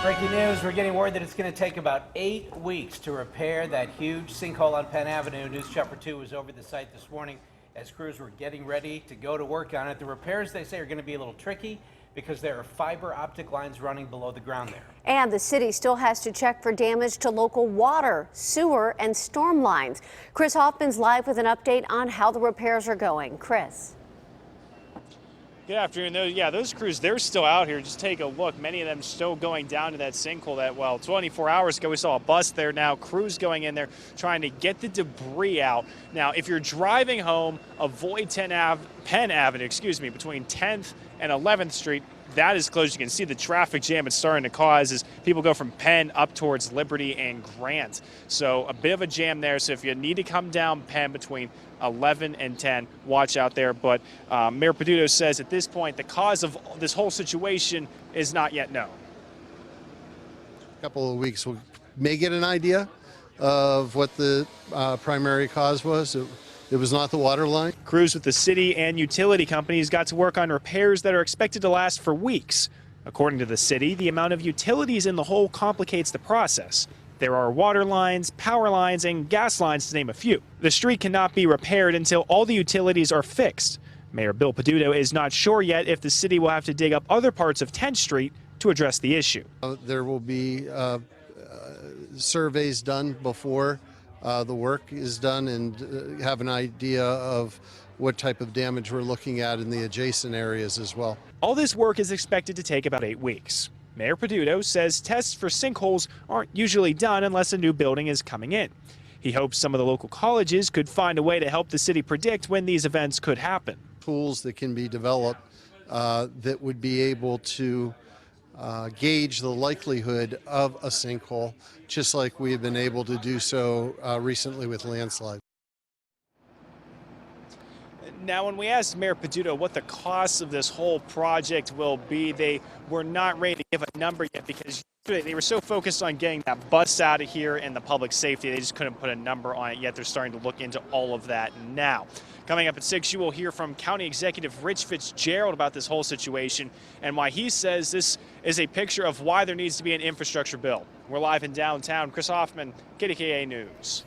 Breaking news, we're getting word that it's going to take about 8 weeks to repair that huge sinkhole on Penn Avenue. News Chopper 2 was over the site this morning as crews were getting ready to go to work on it. The repairs, they say, are going to be a little tricky because there are fiber optic lines running below the ground there. And the city still has to check for damage to local water, sewer, and storm lines. Chris Hoffman's live with an update on how the repairs are going. Chris. Good afternoon. Those crews, they're still out here. Just take a look. Many of them still going down to that sinkhole that, 24 hours ago we saw a bus there. Now crews going in there trying to get the debris out. Now, if you're driving home, avoid Penn Avenue, between 10th and 11th Street. That is closed. You can see the traffic jam it's starting to cause as people go from Penn up towards Liberty and Grant. So a bit of a jam there. So if you need to come down Penn between 11 and 10, watch out there. But Mayor Peduto says at this point the cause of this whole situation is not yet known. A couple of weeks we may get an idea of what the primary cause was. It was not the water line. Crews with the city and utility companies got to work on repairs that are expected to last for weeks. According to the city, the amount of utilities in the hole complicates the process. There are water lines, power lines, and gas lines, to name a few. The street cannot be repaired until all the utilities are fixed. Mayor Bill Peduto is not sure yet if the city will have to dig up other parts of 10th Street to address the issue. There will be surveys done before the work is done and have an idea of what type of damage we're looking at in the adjacent areas as well. All this work is expected to take about 8 weeks. Mayor Peduto says tests for sinkholes aren't usually done unless a new building is coming in. He hopes some of the local colleges could find a way to help the city predict when these events could happen. Tools that can be developed that would be able to gauge the likelihood of a sinkhole, just like we have been able to do so recently with landslides. Now, when we asked Mayor Peduto what the cost of this whole project will be, they were not ready to give a number yet because they were so focused on getting that bus out of here and the public safety, they just couldn't put a number on it yet. They're starting to look into all of that now. Coming up at 6, you will hear from County Executive Rich Fitzgerald about this whole situation and why he says this is a picture of why there needs to be an infrastructure bill. We're live in downtown. Chris Hoffman, KDKA News.